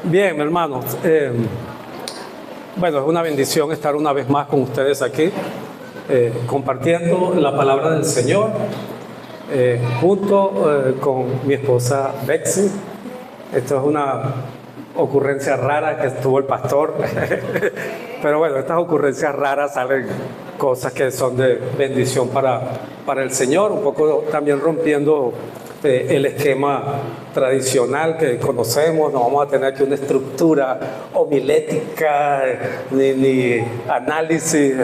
Bien, hermanos, bueno, es una bendición estar una vez más con ustedes aquí, compartiendo la palabra del Señor, junto con mi esposa Betsy. Esto es una ocurrencia rara que tuvo el pastor, pero bueno, estas ocurrencias raras salen cosas que son de bendición para el Señor, un poco también rompiendo el esquema tradicional que conocemos. No vamos a tener aquí una estructura homilética ni análisis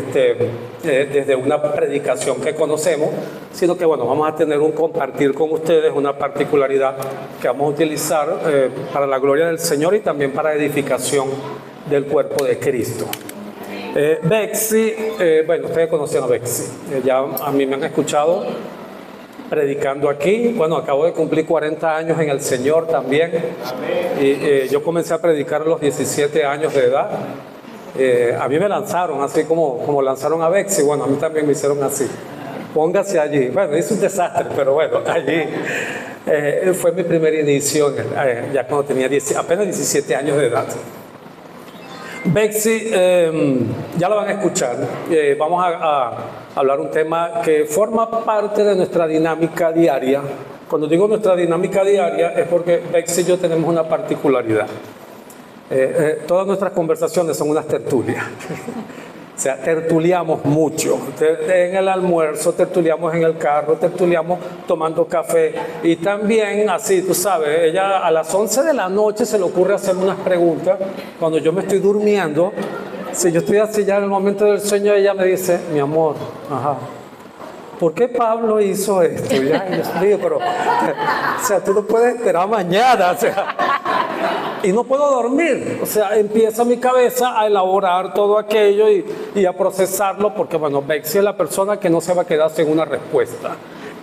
desde una predicación que conocemos, sino que bueno, vamos a tener un compartir con ustedes una particularidad que vamos a utilizar para la gloria del Señor y también para edificación del cuerpo de Cristo. Betsy, bueno, ustedes conocen a Betsy, ya a mí me han escuchado predicando aquí. Bueno, acabo de cumplir 40 años en el Señor también. Y yo comencé a predicar a los 17 años de edad. A mí me lanzaron así como lanzaron a Betsy. Bueno, a mí también me hicieron así. Póngase allí. Bueno, hice un desastre, pero bueno, allí fue mi primer inicio, ya cuando tenía apenas 17 años de edad. Betsy, ya la van a escuchar. Vamos a hablar un tema que forma parte de nuestra dinámica diaria. Cuando digo nuestra dinámica diaria es porque Betsy y yo tenemos una particularidad. Todas nuestras conversaciones son unas tertulias. O sea, tertuliamos mucho. En el almuerzo, tertuliamos en el carro, tertuliamos tomando café. Y también, así, tú sabes, ella a las 11 de la noche se le ocurre hacer unas preguntas. Cuando yo me estoy durmiendo, si yo estoy así ya en el momento del sueño, ella me dice, mi amor, ¿por qué Pablo hizo esto? Y ya, yo digo, pero, o sea, tú no puedes esperar mañana, o sea, y no puedo dormir. O sea, empieza mi cabeza a elaborar todo aquello y a procesarlo, porque, bueno, Betsy es la persona que no se va a quedar sin una respuesta,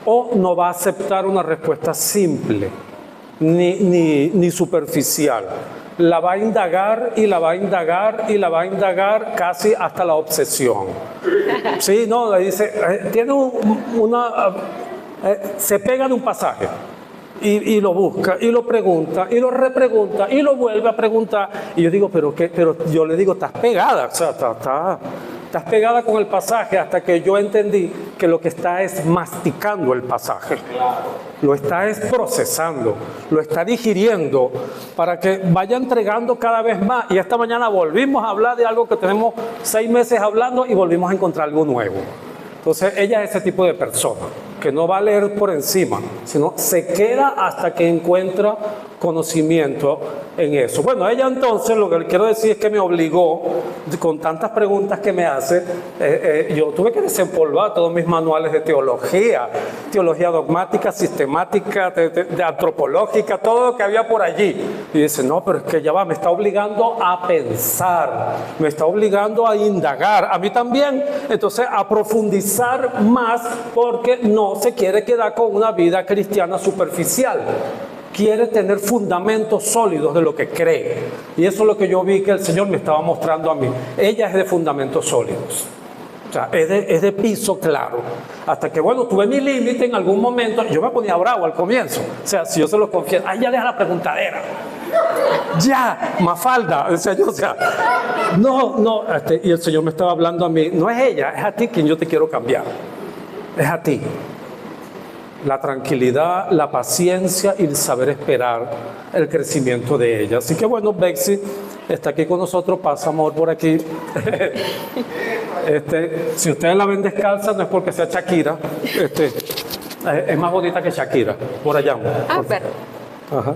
o no va a aceptar una respuesta simple, ni superficial. La va a indagar y la va a indagar y la va a indagar casi hasta la obsesión. Sí, no, le dice, tiene se pega en un pasaje y lo busca y lo pregunta y lo repregunta y lo vuelve a preguntar. Y yo digo, pero yo le digo, estás pegada, o sea, estás pegada con el pasaje, hasta que yo entendí que lo que está es masticando el pasaje. Lo está es procesando, lo está digiriendo para que vaya entregando cada vez más. Y esta mañana volvimos a hablar de algo que tenemos 6 meses hablando y volvimos a encontrar algo nuevo. Entonces ella es ese tipo de persona que no va a leer por encima, sino se queda hasta que encuentra conocimiento en eso. Bueno, ella entonces, lo que le quiero decir es que me obligó, con tantas preguntas que me hace, yo tuve que desempolvar todos mis manuales de teología dogmática, sistemática, de antropológica, todo lo que había por allí. Y dice, no, pero es que ya va, me está obligando a pensar, me está obligando a indagar, a mí también, entonces a profundizar más, porque no se quiere quedar con una vida cristiana superficial. Quiere tener fundamentos sólidos de lo que cree. Y eso es lo que yo vi que el Señor me estaba mostrando a mí. Ella es de fundamentos sólidos. O sea, es de piso claro. Hasta que, bueno, tuve mi límite en algún momento. Yo me ponía bravo al comienzo. O sea, si yo se lo confieso, ya deja la preguntadera. Ya, Mafalda. O sea, no. Y el Señor me estaba hablando a mí. No es ella, es a ti quien yo te quiero cambiar. Es a ti. La tranquilidad, la paciencia y el saber esperar el crecimiento de ella. Así que bueno, Betsy está aquí con nosotros, pasa amor por aquí. Si ustedes la ven descalza, no es porque sea Shakira. Es más bonita que Shakira, por allá. Pero. Ajá.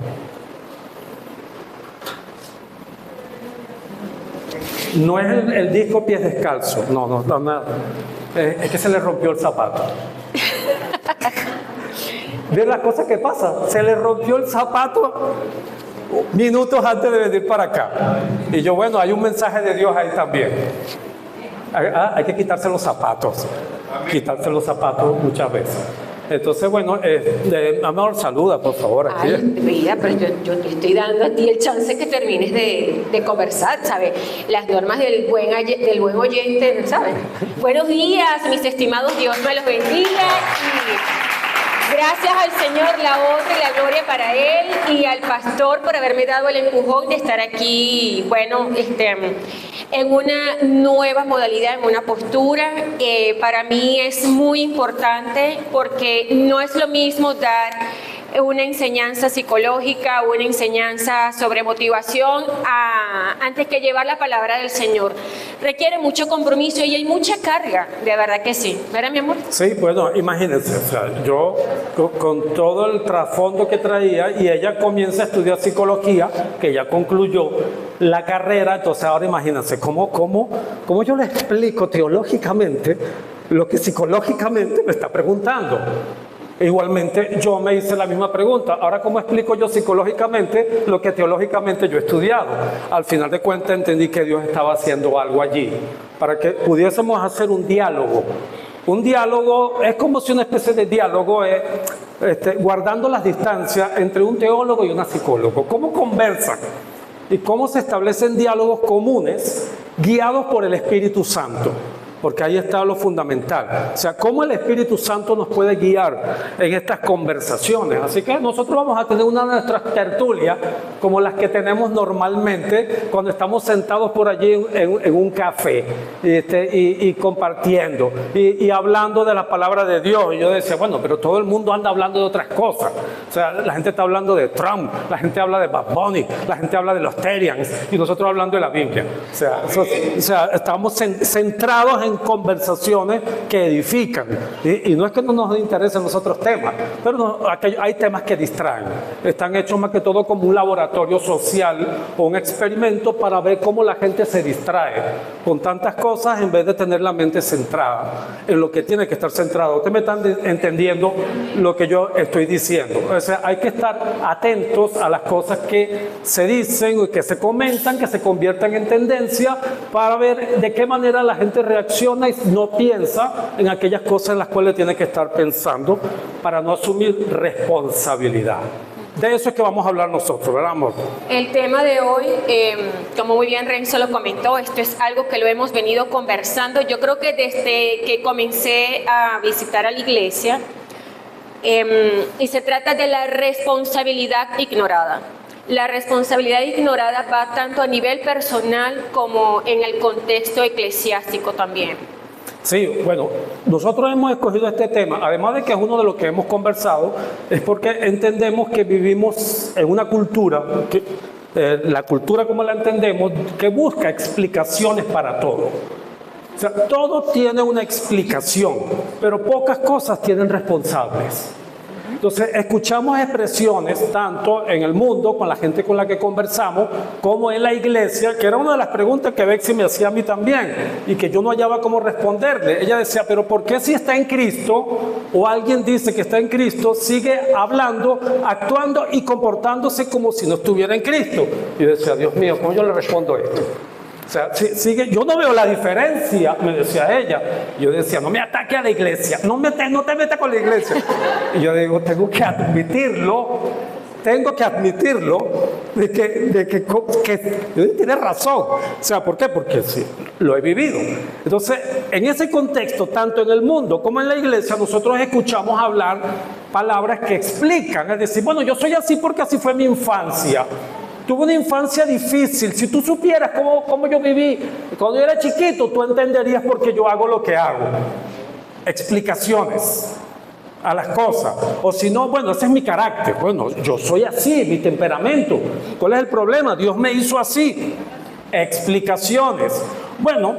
No es el disco Pies Descalzos, no, es que se le rompió el zapato. ¿Ves las cosas que pasan? Se le rompió el zapato minutos antes de venir para acá. Y yo, bueno, hay un mensaje de Dios ahí también. Hay que quitarse los zapatos. Quitarse los zapatos muchas veces. Entonces, bueno, amor, saluda, por favor. Aquí. Ay, mira, pero yo te estoy dando a ti el chance que termines de conversar, ¿sabes? Las normas del buen oyente, ¿sabes? Buenos días, mis estimados, Dios me los bendiga. Gracias al Señor, la honra y la gloria para Él y al pastor por haberme dado el empujón de estar aquí, bueno, en una nueva modalidad, en una postura. Para mí es muy importante porque no es lo mismo dar una enseñanza psicológica, una enseñanza sobre motivación, antes que llevar la palabra del Señor. Requiere mucho compromiso y hay mucha carga, de verdad que sí. ¿Verdad, mi amor? Sí, bueno, imagínense, o sea, yo con todo el trasfondo que traía, y ella comienza a estudiar psicología, que ya concluyó la carrera, entonces ahora imagínense, ¿cómo yo le explico teológicamente lo que psicológicamente me está preguntando? Igualmente, yo me hice la misma pregunta. Ahora, ¿cómo explico yo psicológicamente lo que teológicamente yo he estudiado? Al final de cuentas, entendí que Dios estaba haciendo algo allí para que pudiésemos hacer un diálogo. Un diálogo es como si una especie de diálogo es guardando las distancias entre un teólogo y una psicóloga. ¿Cómo conversan? Y cómo se establecen diálogos comunes guiados por el Espíritu Santo. Porque ahí está lo fundamental. O sea, cómo el Espíritu Santo nos puede guiar en estas conversaciones. Así que nosotros vamos a tener una de nuestras tertulias, como las que tenemos normalmente cuando estamos sentados por allí en un café y compartiendo y hablando de la palabra de Dios. Y yo decía, bueno, pero todo el mundo anda hablando de otras cosas. O sea, la gente está hablando de Trump, la gente habla de Bad Bunny, la gente habla de los Terians y nosotros hablando de la Biblia. O sea, estamos centrados en conversaciones que edifican, y no es que no nos interesen los otros temas, pero hay temas que distraen. Están hechos más que todo como un laboratorio social o un experimento para ver cómo la gente se distrae con tantas cosas en vez de tener la mente centrada en lo que tiene que estar centrado. Ustedes me están entendiendo lo que yo estoy diciendo. O sea, hay que estar atentos a las cosas que se dicen y que se comentan, que se conviertan en tendencia, para ver de qué manera la gente reacciona y no piensa en aquellas cosas en las cuales tiene que estar pensando, para no asumir responsabilidad. De eso es que vamos a hablar nosotros, ¿verdad, amor? El tema de hoy, como muy bien Renzo lo comentó, esto es algo que lo hemos venido conversando. Yo creo que desde que comencé a visitar a la iglesia, y se trata de la responsabilidad ignorada. La responsabilidad ignorada va tanto a nivel personal como en el contexto eclesiástico también. Sí, bueno, nosotros hemos escogido este tema, además de que es uno de los que hemos conversado, es porque entendemos que vivimos en una cultura, la cultura como la entendemos, que busca explicaciones para todo. O sea, todo tiene una explicación, pero pocas cosas tienen responsables. Entonces, escuchamos expresiones tanto en el mundo, con la gente con la que conversamos, como en la iglesia, que era una de las preguntas que Bexy me hacía a mí también, y que yo no hallaba cómo responderle. Ella decía, pero ¿por qué si está en Cristo, o alguien dice que está en Cristo, sigue hablando, actuando y comportándose como si no estuviera en Cristo? Y yo decía, Dios mío, ¿cómo yo le respondo esto? O sea, sigue, yo no veo la diferencia, me decía ella. Yo decía, no me ataque a la iglesia, no te metas con la iglesia. Y yo digo, tengo que admitirlo, de que tiene razón. O sea, ¿por qué? Porque sí, lo he vivido. Entonces, en ese contexto, tanto en el mundo como en la iglesia, nosotros escuchamos hablar palabras que explican. Es decir, bueno, yo soy así porque así fue mi infancia. Tuve una infancia difícil. Si tú supieras cómo yo viví cuando yo era chiquito, tú entenderías por qué yo hago lo que hago. Explicaciones a las cosas. O si no, bueno, ese es mi carácter. Bueno, yo soy así, mi temperamento. ¿Cuál es el problema? Dios me hizo así. Explicaciones. Bueno,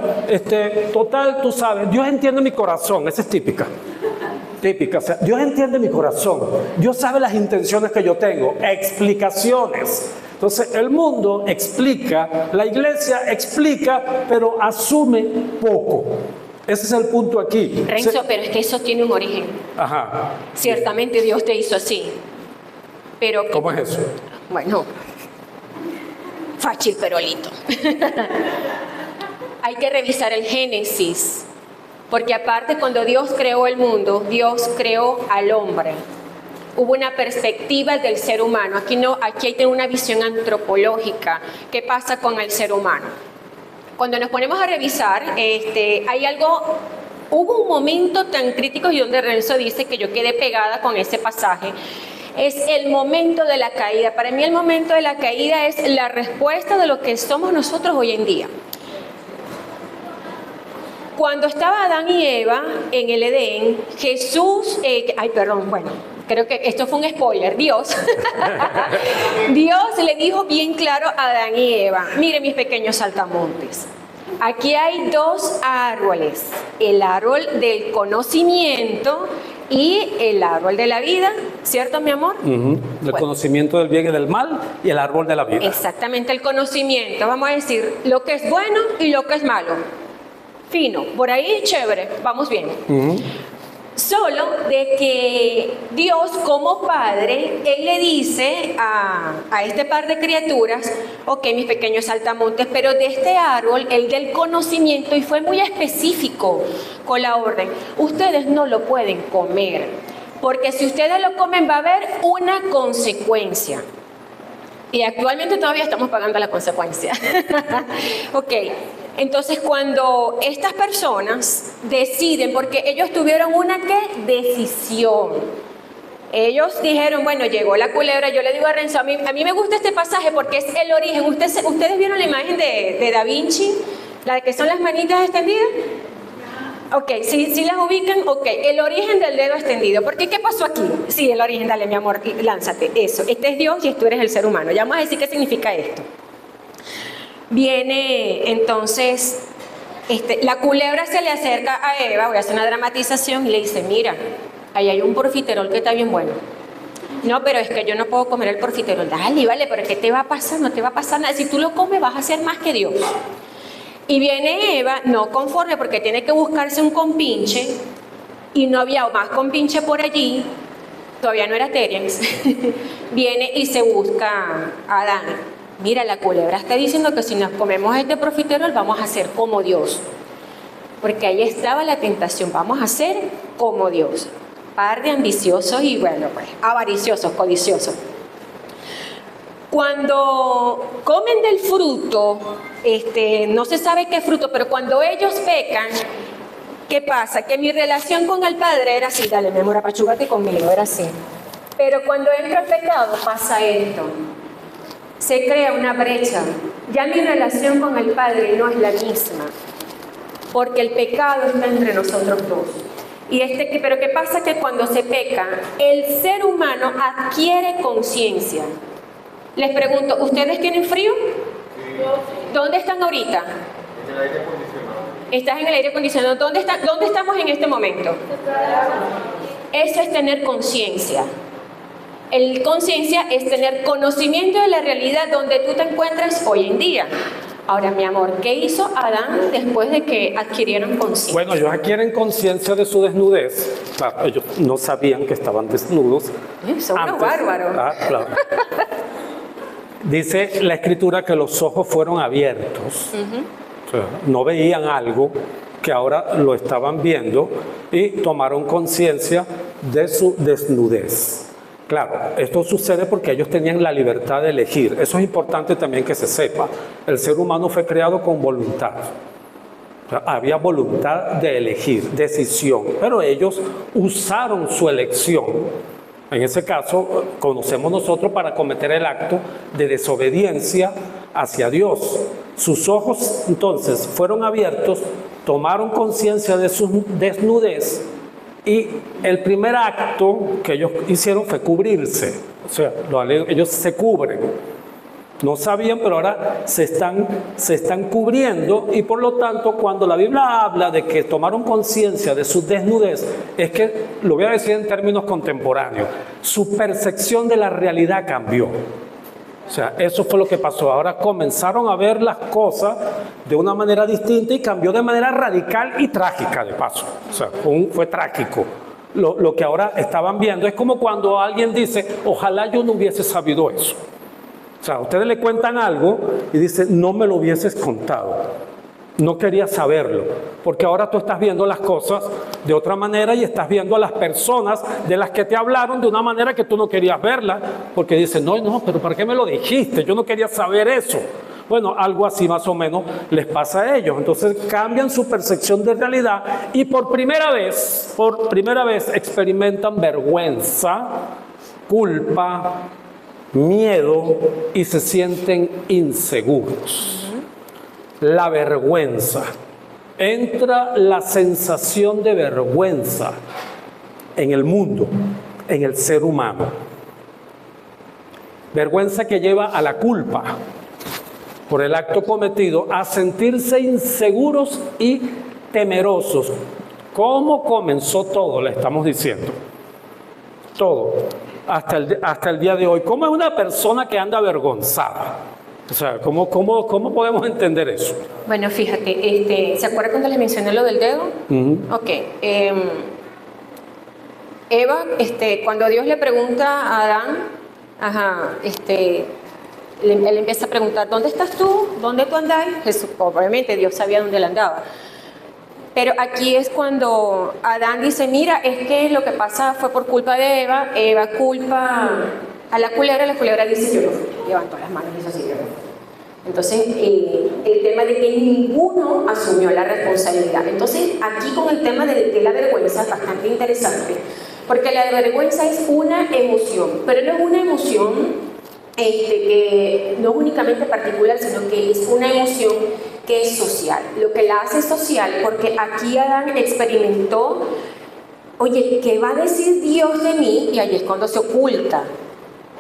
total, tú sabes, Dios entiende mi corazón. Esa es típica. O sea, Dios entiende mi corazón. Dios sabe las intenciones que yo tengo. Explicaciones. Entonces, el mundo explica, la iglesia explica, pero asume poco. Ese es el punto aquí. Renzo, pero es que eso tiene un origen. Ajá. Ciertamente Dios te hizo así. Pero ¿cómo es eso? Bueno, fácil pero lito. Hay que revisar el Génesis. Porque aparte, cuando Dios creó el mundo, Dios creó al hombre. Hubo una perspectiva del ser humano. Aquí hay que tener una visión antropológica. ¿Qué pasa con el ser humano? Cuando nos ponemos a revisar, hay algo hubo un momento tan crítico y donde Renzo dice que yo quedé pegada con ese pasaje. Es el momento de la caída. Para mí el momento de la caída es la respuesta de lo que somos nosotros hoy en día. Cuando estaba Adán y Eva en el Edén, Jesús, creo que esto fue un spoiler, Dios le dijo bien claro a Adán y Eva, miren mis pequeños saltamontes, aquí hay dos árboles, el árbol del conocimiento y el árbol de la vida, ¿cierto, mi amor? El conocimiento del bien y del mal y el árbol de la vida. Exactamente, el conocimiento, vamos a decir, lo que es bueno y lo que es malo. Fino, por ahí chévere, vamos bien. Solo de que Dios como padre, Él le dice a este par de criaturas, ok, mis pequeños saltamontes, pero de este árbol, el del conocimiento, y fue muy específico con la orden, ustedes no lo pueden comer, porque si ustedes lo comen va a haber una consecuencia. Y actualmente todavía estamos pagando la consecuencia. Ok. Entonces, cuando estas personas deciden, porque ellos tuvieron una decisión, ellos dijeron, bueno, llegó la culebra, yo le digo a Renzo, a mí me gusta este pasaje porque es el origen. ¿Ustedes vieron la imagen de Da Vinci? La que son las manitas extendidas. Ok, si las ubican, ok, el origen del dedo extendido. ¿Por qué? ¿Qué pasó aquí? Sí, el origen, dale mi amor, lánzate, eso. Este es Dios y tú eres el ser humano. Ya vamos a decir qué significa esto. Viene entonces, la culebra se le acerca a Eva, voy a hacer una dramatización, y le dice, mira, ahí hay un profiterol que está bien bueno. No, pero es que yo no puedo comer el profiterol. Dale, vale, pero ¿qué te va a pasar? No te va a pasar nada. Si tú lo comes vas a ser más que Dios. Y viene Eva, no conforme, porque tiene que buscarse un compinche, y no había más compinche por allí, todavía no era Terence. Viene y se busca a Adán. Mira, la culebra está diciendo que si nos comemos este profiterol vamos a ser como Dios. Porque ahí estaba la tentación, vamos a ser como Dios. Par de ambiciosos y bueno, pues avariciosos, codiciosos. Cuando comen del fruto, no se sabe qué fruto, pero cuando ellos pecan, ¿qué pasa? Que mi relación con el Padre era así, dale mi amor, apachúgate conmigo, era así. Pero cuando entro el pecado pasa esto. Se crea una brecha. Ya mi relación con el Padre no es la misma, porque el pecado está entre nosotros dos. Pero ¿qué pasa? Que cuando se peca, el ser humano adquiere conciencia. Les pregunto, ¿ustedes tienen frío? ¿Dónde están ahorita? En el aire acondicionado. Estás en el aire acondicionado. ¿Dónde estamos en este momento? Eso es tener conciencia. El conciencia es tener conocimiento de la realidad donde tú te encuentras hoy en día. Ahora, mi amor, ¿qué hizo Adán después de que adquirieron conciencia? Bueno, ellos adquieren conciencia de su desnudez. Claro, ellos no sabían que estaban desnudos. Son unos bárbaros. Claro. Dice la Escritura que los ojos fueron abiertos. O sea, no veían algo que ahora lo estaban viendo y tomaron conciencia de su desnudez. Claro, esto sucede porque ellos tenían la libertad de elegir. Eso es importante también que se sepa. El ser humano fue creado con voluntad. O sea, había voluntad de elegir, decisión, pero ellos usaron su elección. En ese caso, conocemos nosotros para cometer el acto de desobediencia hacia Dios. Sus ojos, entonces, fueron abiertos, tomaron conciencia de su desnudez y el primer acto que ellos hicieron fue cubrirse. O sea, ellos se cubren. No sabían, pero ahora se están cubriendo y por lo tanto cuando la Biblia habla de que tomaron conciencia de su desnudez, es que, lo voy a decir en términos contemporáneos, su percepción de la realidad cambió. O sea, eso fue lo que pasó. Ahora comenzaron a ver las cosas de una manera distinta y cambió de manera radical y trágica de paso. O sea, fue trágico. Lo que ahora estaban viendo es como cuando alguien dice, ojalá yo no hubiese sabido eso. O sea, ustedes le cuentan algo y dicen, no me lo hubieses contado. No quería saberlo, porque ahora tú estás viendo las cosas de otra manera y estás viendo a las personas de las que te hablaron de una manera que tú no querías verla, porque dices, no, pero ¿para qué me lo dijiste? Yo no quería saber eso. Bueno, algo así más o menos les pasa a ellos. Entonces cambian su percepción de realidad y por primera vez experimentan vergüenza, culpa, miedo y se sienten inseguros. La vergüenza. Entra la sensación de vergüenza en el mundo, en el ser humano. Vergüenza que lleva a la culpa por el acto cometido, a sentirse inseguros y temerosos. ¿Cómo comenzó todo? Le estamos diciendo. Todo. Hasta el día de hoy. ¿Cómo es una persona que anda avergonzada? O sea, ¿cómo podemos entender eso? Bueno, fíjate, ¿se acuerda cuando les mencioné lo del dedo? Ok. Eva, cuando Dios le pregunta a Adán, él empieza a preguntar, ¿dónde estás tú? ¿Dónde tú andás? Jesús, obviamente Dios sabía dónde él andaba. Pero aquí es cuando Adán dice, mira, es que lo que pasa fue por culpa de Eva. Eva culpa a la culebra dice, yo no fui. Levantó las manos y dice así, yo no fui. Entonces, el tema de que ninguno asumió la responsabilidad. Entonces, aquí con el tema de la vergüenza es bastante interesante, porque la vergüenza es una emoción, pero no es una emoción que no es únicamente particular, sino que es una emoción que es social. Lo que la hace social, porque aquí Adán experimentó, oye, ¿qué va a decir Dios de mí? Y ahí es cuando se oculta.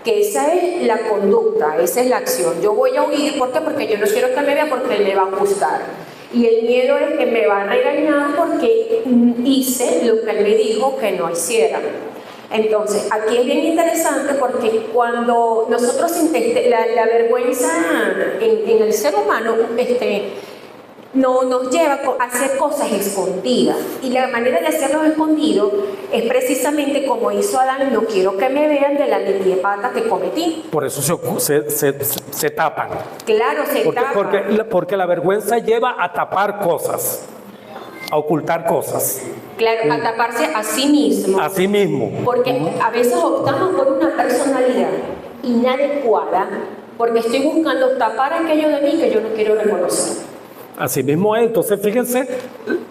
Que esa es la conducta, esa es la acción. Yo voy a huir, ¿por qué? Porque yo no quiero que me vea porque él me va a juzgar. Y el miedo es que me va a regañar porque hice lo que él me dijo que no hiciera. Entonces, aquí es bien interesante porque cuando nosotros la vergüenza en el ser humano no nos lleva a hacer cosas escondidas, y la manera de hacerlo escondido es precisamente como hizo Adán: no quiero que me vean de la pata que cometí. Por eso se tapan. Claro, tapan. Porque la vergüenza lleva a tapar cosas, a ocultar cosas. Claro, a taparse a sí mismo. A sí mismo. Porque a veces optamos por una personalidad inadecuada porque estoy buscando tapar aquello de mí que yo no quiero reconocer. Así mismo es. Entonces, fíjense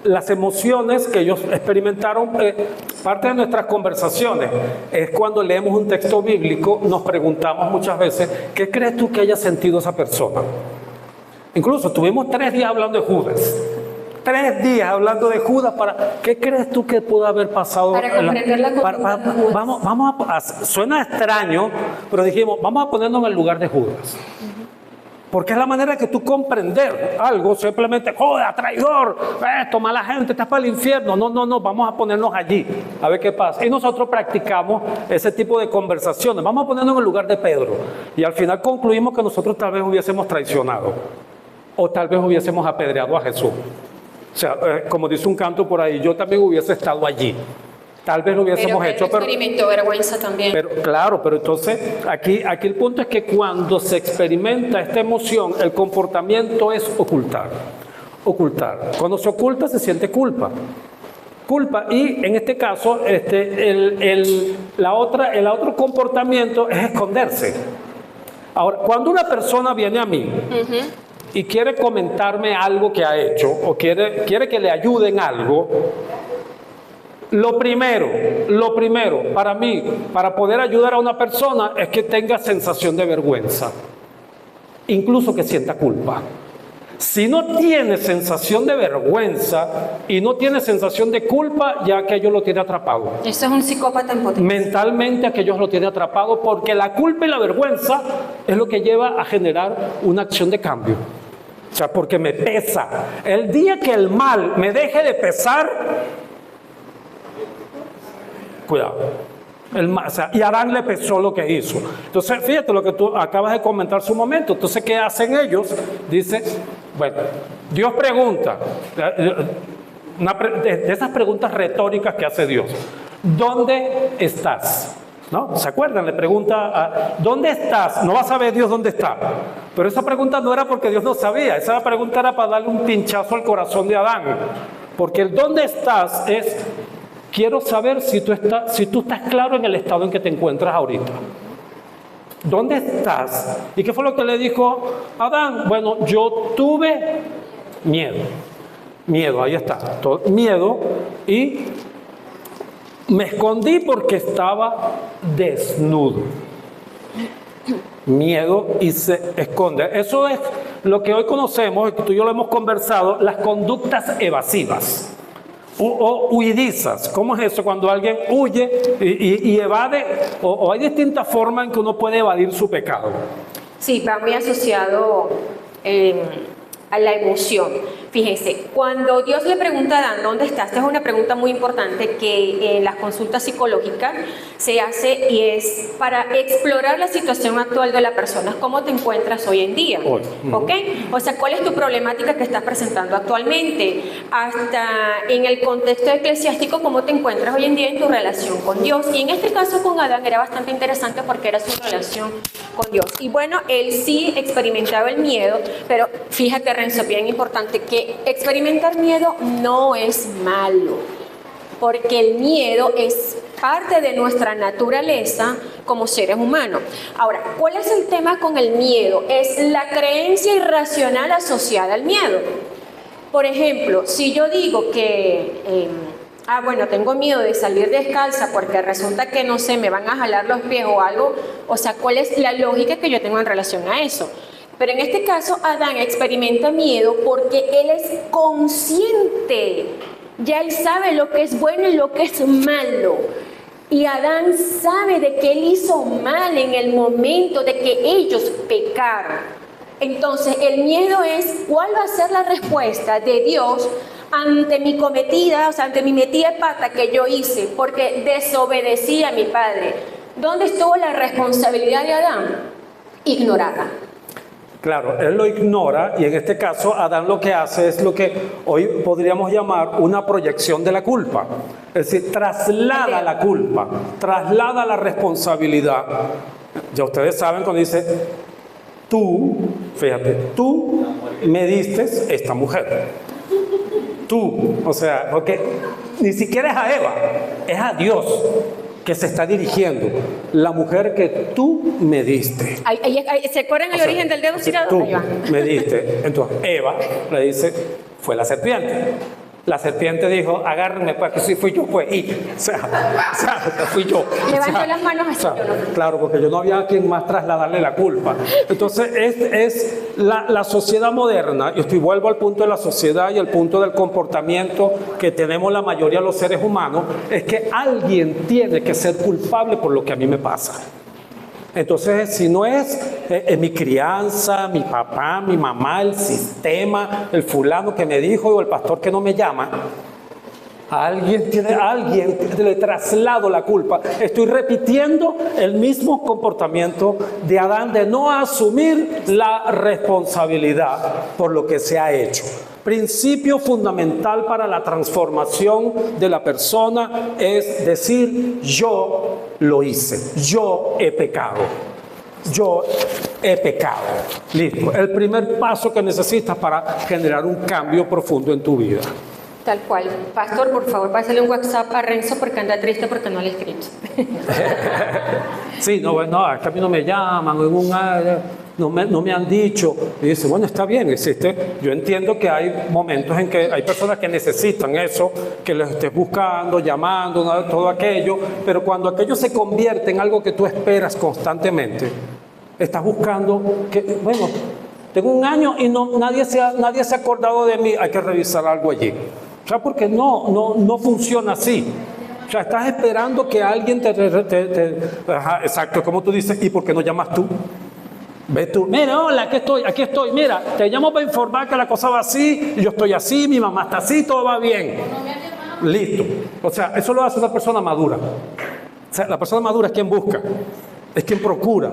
las emociones que ellos experimentaron. Parte de nuestras conversaciones es cuando leemos un texto bíblico, nos preguntamos muchas veces, ¿qué crees tú que haya sentido esa persona? Incluso estuvimos 3 días hablando de Judas. 3 días hablando de Judas. ¿Qué crees tú que pudo haber pasado? Para comprender la conducta de Judas. Vamos a, suena extraño, pero dijimos, vamos a ponernos en el lugar de Judas. Porque es la manera que tú comprender algo, simplemente, joda, traidor, esto, mala gente, estás para el infierno. No, vamos a ponernos allí, a ver qué pasa. Y nosotros practicamos ese tipo de conversaciones. Vamos a ponernos en el lugar de Pedro. Y al final concluimos que nosotros tal vez hubiésemos traicionado. O tal vez hubiésemos apedreado a Jesús. O sea, como dice un canto por ahí, yo también hubiese estado allí. Tal vez lo hubiésemos hecho, pero experimentó vergüenza también. Pero entonces aquí el punto es que cuando se experimenta esta emoción, el comportamiento es ocultar. Cuando se oculta se siente culpa. Y en este caso, el otro comportamiento es esconderse. Ahora, cuando una persona viene a mí y quiere comentarme algo que ha hecho o quiere que le ayude en algo, lo primero para mí, para poder ayudar a una persona, es que tenga sensación de vergüenza, incluso que sienta culpa. Si no tiene sensación de vergüenza y no tiene sensación de culpa, ya aquello lo tiene atrapado. Eso es un psicópata en potencia. Mentalmente aquello lo tiene atrapado, porque la culpa y la vergüenza es lo que lleva a generar una acción de cambio. O sea, porque me pesa. El día que el mal me deje de pesar, cuidado. Y Adán le pesó lo que hizo. Entonces, fíjate lo que tú acabas de comentar hace un momento. Entonces, ¿qué hacen ellos? Dice, bueno, Dios pregunta, de esas preguntas retóricas que hace Dios: ¿dónde estás? ¿No? ¿Se acuerdan? Le pregunta, ¿dónde estás? No va a saber Dios dónde está. Pero esa pregunta no era porque Dios no sabía. Esa pregunta era para darle un pinchazo al corazón de Adán. Porque el ¿dónde estás? es: quiero saber si tú estás claro en el estado en que te encuentras ahorita. ¿dónde estás? ¿Y qué fue lo que le dijo Adán? Bueno, yo tuve miedo. Miedo, ahí está. Miedo, y me escondí porque estaba desnudo. Miedo y se esconde. Eso es lo que hoy conocemos, que tú y yo lo hemos conversado, las conductas evasivas o huidizas. ¿Cómo es eso? Cuando alguien huye y evade, o hay distintas formas en que uno puede evadir su pecado. Sí, va muy asociado a la emoción. Fíjense, cuando Dios le pregunta a Adán, ¿dónde estás? Esta es una pregunta muy importante que en las consultas psicológicas se hace, y es para explorar la situación actual de la persona. ¿Cómo te encuentras hoy en día? Hoy. ¿Ok? O sea, ¿cuál es tu problemática que estás presentando actualmente? Hasta en el contexto eclesiástico, ¿cómo te encuentras hoy en día en tu relación con Dios? Y en este caso con Adán era bastante interesante porque era su relación con Dios. Y bueno, él sí experimentaba el miedo, pero fíjate, Renzo, bien importante, que experimentar miedo no es malo, porque el miedo es parte de nuestra naturaleza como seres humanos. Ahora, ¿cuál es el tema con el miedo? Es la creencia irracional asociada al miedo. Por ejemplo, si yo digo que bueno, tengo miedo de salir descalza porque resulta que, no sé, me van a jalar los pies o algo, o sea, ¿cuál es la lógica que yo tengo en relación a eso? Pero en este caso, Adán experimenta miedo porque él es consciente. Ya él sabe lo que es bueno y lo que es malo. Y Adán sabe de que él hizo mal en el momento de que ellos pecaron. Entonces, el miedo es cuál va a ser la respuesta de Dios ante mi cometida, o sea, ante mi metida de pata que yo hice, porque desobedecí a mi padre. ¿Dónde estuvo la responsabilidad de Adán? Ignorada. Claro, él lo ignora, y en este caso Adán lo que hace es lo que hoy podríamos llamar una proyección de la culpa. Es decir, traslada la culpa, traslada la responsabilidad. Ya ustedes saben cuando dice, tú, fíjate, tú me diste esta mujer. Tú, o sea, porque ni siquiera es a Eva, es a Dios que se está dirigiendo. La mujer que tú me diste. ¿Se acuerdan el origen del dedo tirado? Tú me diste. Entonces Eva le dice, fue la serpiente. La serpiente dijo, agárrenme, pues que si fui yo, pues, o sea, fui yo. Levantó las manos así. Claro, porque yo no había a quien más trasladarle la culpa. Entonces, es la sociedad moderna, y vuelvo al punto de la sociedad y al punto del comportamiento que tenemos la mayoría de los seres humanos, es que alguien tiene que ser culpable por lo que a mí me pasa. Entonces, si no es mi crianza, mi papá, mi mamá, el sistema, el fulano que me dijo o el pastor que no me llama, alguien le traslado la culpa. Estoy repitiendo el mismo comportamiento de Adán de no asumir la responsabilidad por lo que se ha hecho. Principio fundamental para la transformación de la persona es decir, yo lo hice, yo he pecado. Yo he pecado. Listo. El primer paso que necesitas para generar un cambio profundo en tu vida. Tal cual. Pastor, por favor, pásale un WhatsApp a Renzo porque anda triste porque no le he escrito. Sí, no, es que a mí no me llaman, no me han dicho. Y dice, bueno, está bien, existe. Yo entiendo que hay momentos en que hay personas que necesitan eso, que les estés buscando, llamando, todo aquello, pero cuando aquello se convierte en algo que tú esperas constantemente, estás buscando que, bueno, tengo un año y nadie se ha acordado de mí, hay que revisar algo allí. O sea, porque no funciona así. O sea, estás esperando que alguien ajá, exacto, como tú dices, ¿y por qué no llamas tú? Ve tú, mira, hola, aquí estoy, mira, te llamo para informar que la cosa va así, yo estoy así, mi mamá está así, todo va bien. Listo. O sea, eso lo hace una persona madura. O sea, la persona madura es quien busca, es quien procura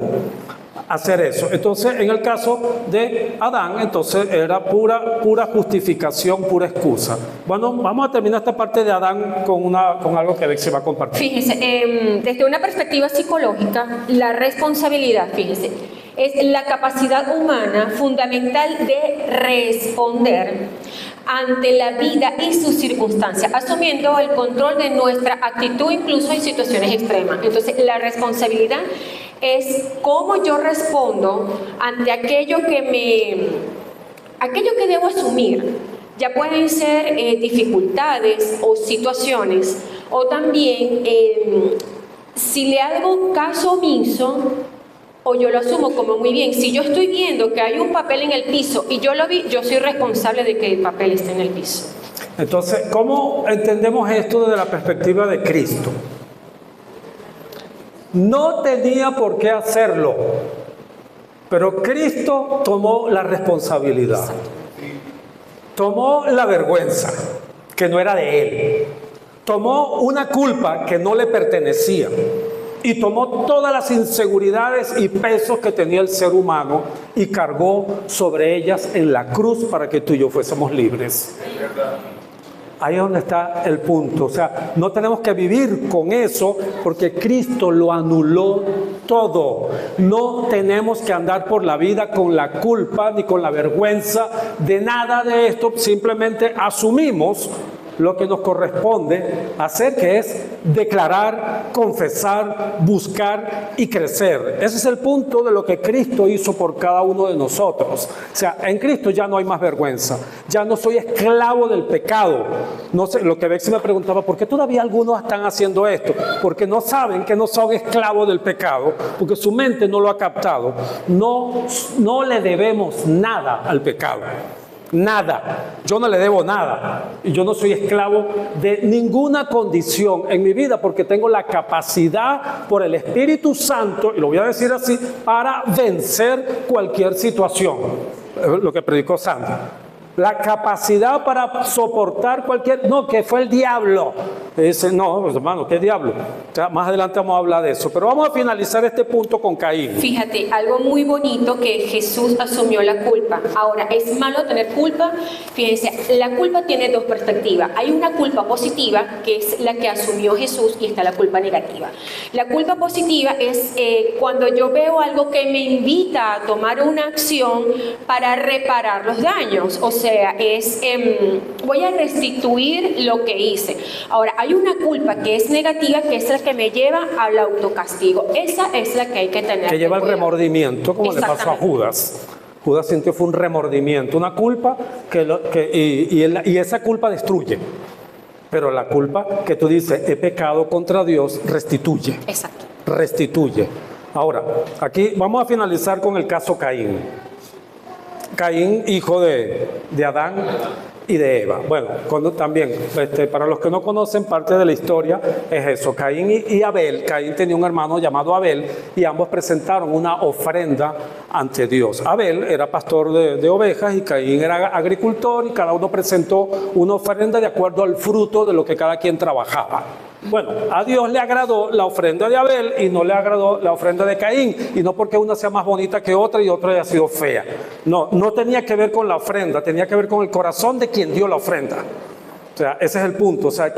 hacer eso. Entonces, en el caso de Adán, entonces era pura justificación, pura excusa. Bueno, vamos a terminar esta parte de Adán con algo que se va a compartir. Fíjense, desde una perspectiva psicológica, la responsabilidad, fíjense, es la capacidad humana fundamental de responder ante la vida y sus circunstancias, asumiendo el control de nuestra actitud incluso en situaciones extremas. Entonces, la responsabilidad es cómo yo respondo ante aquello que debo asumir. Ya pueden ser dificultades o situaciones, o también si le hago caso omiso o yo lo asumo como muy bien. Si yo estoy viendo que hay un papel en el piso y yo lo vi, yo soy responsable de que el papel esté en el piso. Entonces, ¿cómo entendemos esto desde la perspectiva de Cristo? No tenía por qué hacerlo, pero Cristo tomó la responsabilidad. Tomó la vergüenza, que no era de él. Tomó una culpa que no le pertenecía. Y tomó todas las inseguridades y pesos que tenía el ser humano y cargó sobre ellas en la cruz para que tú y yo fuésemos libres. Ahí es donde está el punto. O sea, no tenemos que vivir con eso porque Cristo lo anuló todo. No tenemos que andar por la vida con la culpa ni con la vergüenza de nada de esto. Simplemente asumimos lo que nos corresponde hacer, que es declarar, confesar, buscar y crecer. Ese es el punto de lo que Cristo hizo por cada uno de nosotros. O sea, en Cristo ya no hay más vergüenza. Ya no soy esclavo del pecado. No sé, lo que Bexy me preguntaba, ¿por qué todavía algunos están haciendo esto? Porque no saben que no son esclavos del pecado, porque su mente no lo ha captado. No le debemos nada al pecado. Nada, yo no le debo nada y yo no soy esclavo de ninguna condición en mi vida porque tengo la capacidad por el Espíritu Santo, y lo voy a decir así, para vencer cualquier situación, lo que predicó Sandra. La capacidad para soportar no, que fue el diablo. Dice, no, pues, hermano, ¿qué diablo? O sea, más adelante vamos a hablar de eso. Pero vamos a finalizar este punto con Caín. Fíjate, algo muy bonito, que Jesús asumió la culpa. Ahora, ¿es malo tener culpa? Fíjense, la culpa tiene dos perspectivas. Hay una culpa positiva, que es la que asumió Jesús, y está la culpa negativa. La culpa positiva es cuando yo veo algo que me invita a tomar una acción para reparar los daños. O sea, voy a restituir lo que hice. Ahora, hay una culpa que es negativa, que es la que me lleva al autocastigo. Esa es la que hay que tener. Que lleva el remordimiento, como le pasó a Judas. Judas sintió fue un remordimiento, una culpa y esa culpa destruye. Pero la culpa que tú dices, he pecado contra Dios, restituye. Exacto. Restituye. Ahora, aquí vamos a finalizar con el caso Caín. Caín, hijo de Adán y de Eva. Bueno, también, para los que no conocen, parte de la historia es eso. Caín y Abel. Caín tenía un hermano llamado Abel y ambos presentaron una ofrenda ante Dios. Abel era pastor de ovejas y Caín era agricultor, y cada uno presentó una ofrenda de acuerdo al fruto de lo que cada quien trabajaba. Bueno, a Dios le agradó la ofrenda de Abel y no le agradó la ofrenda de Caín, y no porque una sea más bonita que otra y otra haya sido fea. No tenía que ver con la ofrenda, tenía que ver con el corazón de quien dio la ofrenda. O sea, ese es el punto. O sea,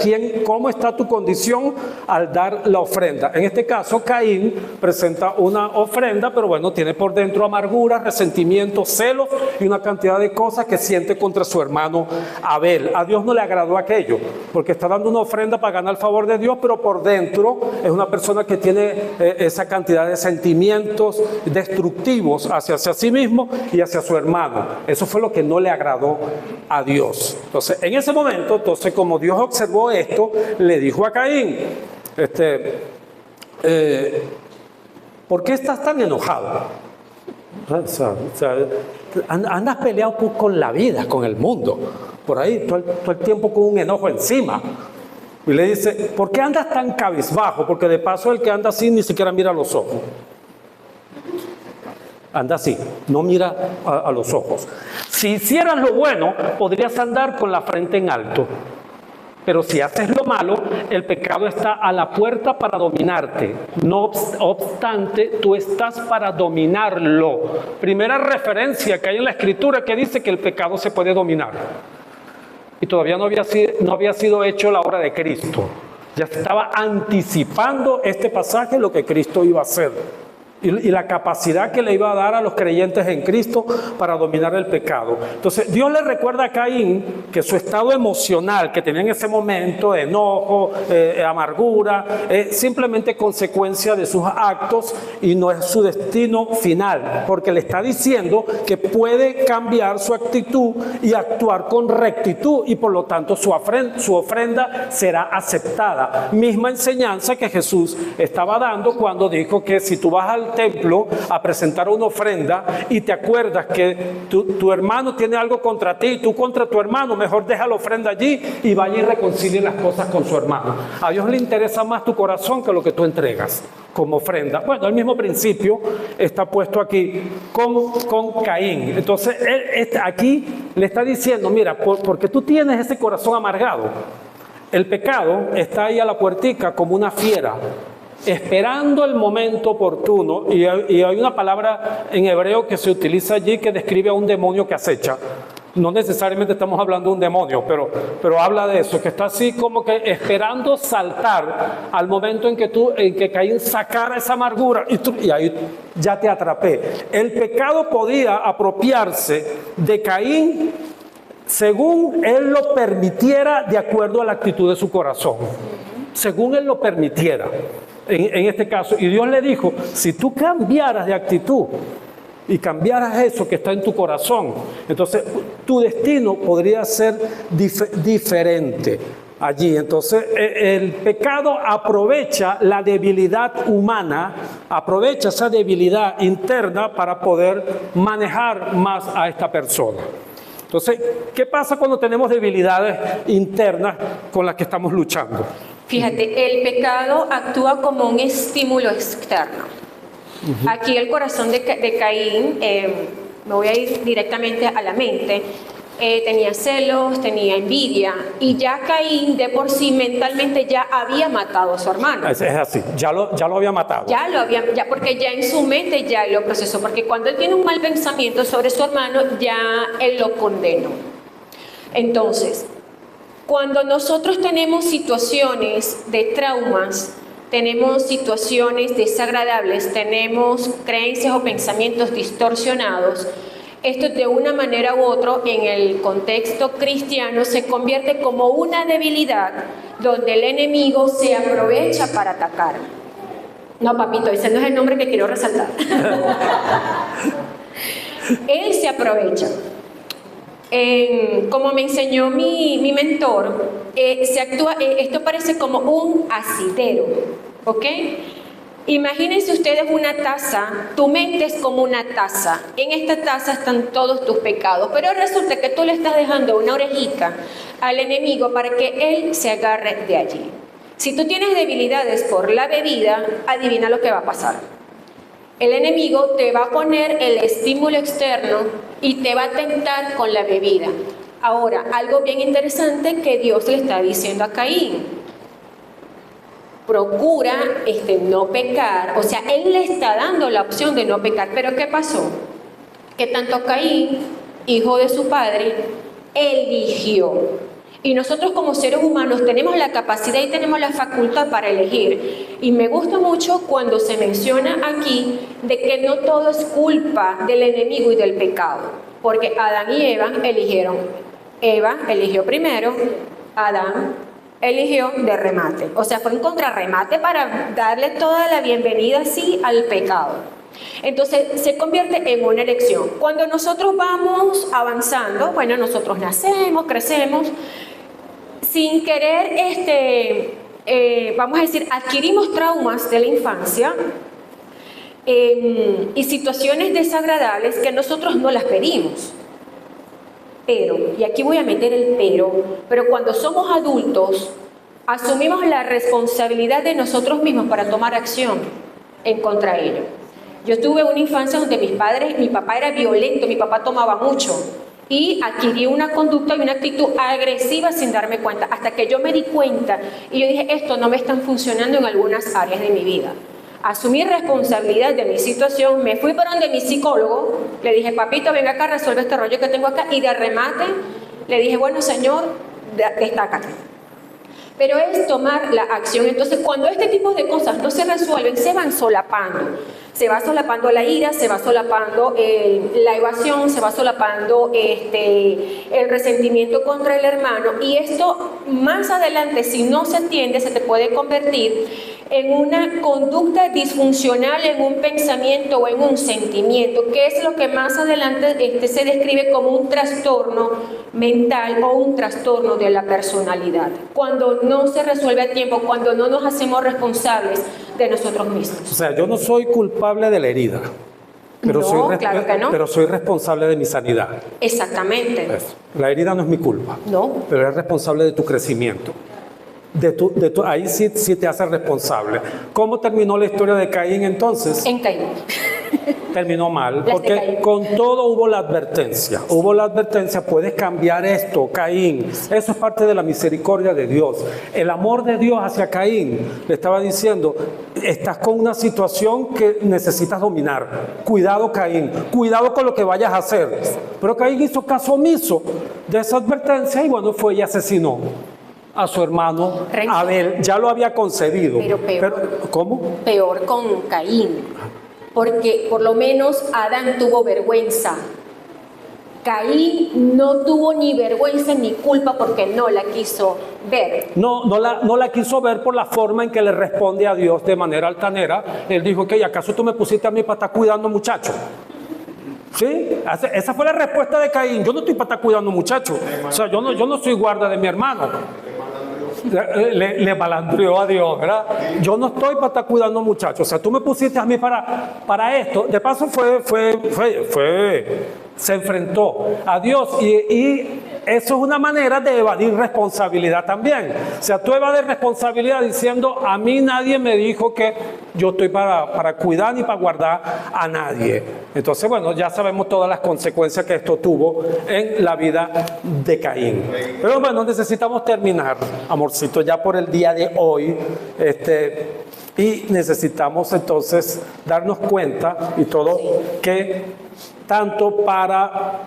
¿cómo está tu condición al dar la ofrenda? En este caso, Caín presenta una ofrenda, pero bueno, tiene por dentro amargura, resentimiento, celos y una cantidad de cosas que siente contra su hermano Abel. A Dios no le agradó aquello, porque está dando una ofrenda para ganar el favor de Dios, pero por dentro es una persona que tiene esa cantidad de sentimientos destructivos hacia sí mismo y hacia su hermano. Eso fue lo que no le agradó a Dios. Entonces, en ese momento, como Dios observó esto, le dijo a Caín, ¿por qué estás tan enojado? O sea, andas peleado con la vida, con el mundo, por ahí, todo el tiempo con un enojo encima. Y le dice, ¿por qué andas tan cabizbajo? Porque de paso el que anda así ni siquiera mira a los ojos. Anda así, no mira a los ojos. Si hicieras lo bueno, podrías andar con la frente en alto. Pero si haces lo malo, el pecado está a la puerta para dominarte. No obstante, tú estás para dominarlo. Primera referencia que hay en la Escritura que dice que el pecado se puede dominar. Y todavía no había sido hecho la obra de Cristo. Ya estaba anticipando este pasaje lo que Cristo iba a hacer. y la capacidad que le iba a dar a los creyentes en Cristo para dominar el pecado. Entonces Dios le recuerda a Caín que su estado emocional que tenía en ese momento, enojo, amargura, es simplemente consecuencia de sus actos y no es su destino final, porque le está diciendo que puede cambiar su actitud y actuar con rectitud, y por lo tanto su ofrenda será aceptada. Misma enseñanza que Jesús estaba dando cuando dijo que si tú vas al templo a presentar una ofrenda y te acuerdas que tu hermano tiene algo contra ti y tú contra tu hermano, mejor deja la ofrenda allí y vaya y reconcilie las cosas con su hermano. A Dios le interesa más tu corazón que lo que tú entregas como ofrenda. Bueno, el mismo principio está puesto aquí con Caín. Entonces él aquí le está diciendo, mira, porque tú tienes ese corazón amargado, el pecado está ahí a la puertica como una fiera, esperando el momento oportuno, y hay una palabra en hebreo que se utiliza allí que describe a un demonio que acecha. No necesariamente estamos hablando de un demonio, pero habla de eso, que está así como que esperando saltar al momento en que Caín sacara esa amargura y ahí ya te atrapé. El pecado podía apropiarse de Caín según él lo permitiera, de acuerdo a la actitud de su corazón, según él lo permitiera. En este caso, y Dios le dijo, si tú cambiaras de actitud y cambiaras eso que está en tu corazón, entonces tu destino podría ser diferente allí. Entonces el pecado aprovecha la debilidad humana, aprovecha esa debilidad interna para poder manejar más a esta persona. Entonces, ¿qué pasa cuando tenemos debilidades internas con las que estamos luchando? Fíjate, el pecado actúa como un estímulo externo. Aquí el corazón de Caín, me voy a ir directamente a la mente, tenía celos, tenía envidia, y ya Caín de por sí mentalmente ya había matado a su hermano. Es así, ya lo había matado. Porque ya en su mente ya lo procesó, porque cuando él tiene un mal pensamiento sobre su hermano, ya él lo condenó. Entonces, cuando nosotros tenemos situaciones de traumas, tenemos situaciones desagradables, tenemos creencias o pensamientos distorsionados, esto de una manera u otra en el contexto cristiano se convierte como una debilidad donde el enemigo se aprovecha para atacar. No, papito, ese no es el nombre que quiero resaltar. Él se aprovecha. Como me enseñó mi mentor, esto parece como un asidero, ¿ok? Imagínense ustedes una taza, tu mente es como una taza, en esta taza están todos tus pecados, pero resulta que tú le estás dejando una orejita al enemigo para que él se agarre de allí. Si tú tienes debilidades por la bebida, adivina lo que va a pasar. El enemigo te va a poner el estímulo externo y te va a tentar con la bebida. Ahora, algo bien interesante que Dios le está diciendo a Caín. Procura no pecar, o sea, él le está dando la opción de no pecar, pero ¿qué pasó? Que tanto Caín, hijo de su padre, eligió. Y nosotros como seres humanos tenemos la capacidad y tenemos la facultad para elegir. Y me gusta mucho cuando se menciona aquí de que no todo es culpa del enemigo y del pecado, porque Adán y Eva eligieron. Eva eligió primero, Adán eligió de remate, o sea, fue un contrarremate para darle toda la bienvenida así al pecado. Entonces se convierte en una elección. Cuando nosotros vamos avanzando, bueno, nosotros nacemos, crecemos, sin querer, vamos a decir, adquirimos traumas de la infancia y situaciones desagradables que nosotros no las pedimos. Pero, y aquí voy a meter el pero cuando somos adultos, asumimos la responsabilidad de nosotros mismos para tomar acción en contra de ello. Yo tuve una infancia donde mi papá era violento, mi papá tomaba mucho y adquirí una conducta y una actitud agresiva sin darme cuenta, hasta que yo me di cuenta y yo dije, esto no me está funcionando en algunas áreas de mi vida. Asumí responsabilidad de mi situación, me fui para donde mi psicólogo, le dije, papito, venga acá, resuelve este rollo que tengo acá, y de remate le dije, bueno, señor, destácate. pero es tomar la acción. Entonces, cuando este tipo de cosas no se resuelven, se van solapando. Se va solapando la ira, se va solapando la evasión, se va solapando el resentimiento contra el hermano. Y esto, más adelante, si no se entiende, se te puede convertir en una conducta disfuncional, en un pensamiento o en un sentimiento, que es lo que más adelante se describe como un trastorno mental o un trastorno de la personalidad. Cuando no se resuelve a tiempo, cuando no nos hacemos responsables de nosotros mismos. O sea, yo no soy culpable de la herida, pero, No, claro que no. pero soy responsable de mi sanidad. Exactamente. Eso. La herida no es mi culpa, No. pero eres responsable de tu crecimiento. Ahí sí te hace responsable. ¿Cómo terminó la historia de Caín entonces? En Caín. Terminó mal, Las de porque Caín. con todo hubo la advertencia. Hubo la advertencia, puedes cambiar esto, Caín. Eso es parte de la misericordia de Dios. El amor de Dios hacia Caín le estaba diciendo, estás con una situación que necesitas dominar. Cuidado, Caín, cuidado con lo que vayas a hacer. Pero Caín hizo caso omiso de esa advertencia y bueno, fue y asesinó a su hermano Renzo. Abel. Ya lo había concebido. Pero peor. ¿Cómo? Peor con Caín, porque por lo menos Adán tuvo vergüenza. Caín no tuvo ni vergüenza ni culpa porque no la quiso ver. No la quiso ver por la forma en que le responde a Dios de manera altanera. Él dijo que ¿acaso tú me pusiste a mí para estar cuidando muchacho? ¿Sí? Esa fue la respuesta de Caín. Yo no estoy para estar cuidando muchacho. O sea, yo no soy guarda de mi hermano. Le malandrió a Dios, ¿verdad? Yo no estoy para estar cuidando muchachos. O sea, tú me pusiste a mí para esto. De paso se enfrentó a Dios y eso es una manera de evadir responsabilidad también. O sea, tú evades responsabilidad diciendo, a mí nadie me dijo que yo estoy para cuidar ni para guardar a nadie. Entonces, bueno, ya sabemos todas las consecuencias que esto tuvo en la vida de Caín. Pero bueno, necesitamos terminar, amorcito, ya por el día de hoy. Y necesitamos entonces darnos cuenta y todo que tanto para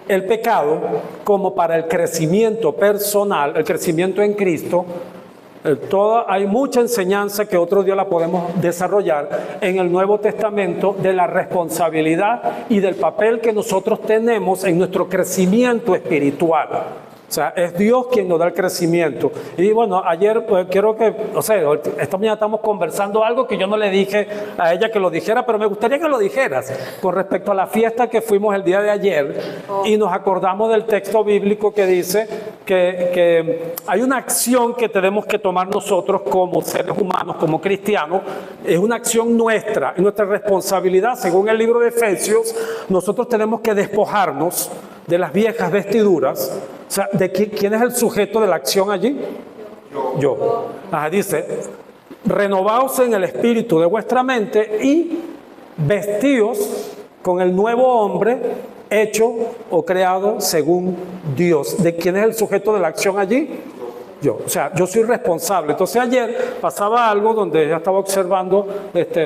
el pecado como para el crecimiento personal, el crecimiento en Cristo, hay mucha enseñanza que otro día la podemos desarrollar en el Nuevo Testamento de la responsabilidad y del papel que nosotros tenemos en nuestro crecimiento espiritual. O sea, es Dios quien nos da el crecimiento. Y bueno, ayer esta mañana estamos conversando algo que yo no le dije a ella que lo dijera, pero me gustaría que lo dijeras con respecto a la fiesta que fuimos el día de ayer. Y nos acordamos del texto bíblico que dice que hay una acción que tenemos que tomar nosotros como seres humanos, como cristianos. Es una acción nuestra, es nuestra responsabilidad. Según el libro de Efesios, nosotros tenemos que despojarnos de las viejas vestiduras. O sea, ¿de quién es el sujeto de la acción allí? Yo. Dice, renovaos en el espíritu de vuestra mente y vestíos con el nuevo hombre hecho o creado según Dios. ¿De quién es el sujeto de la acción allí? Yo. O sea, yo soy responsable. Entonces ayer pasaba algo donde ella estaba observando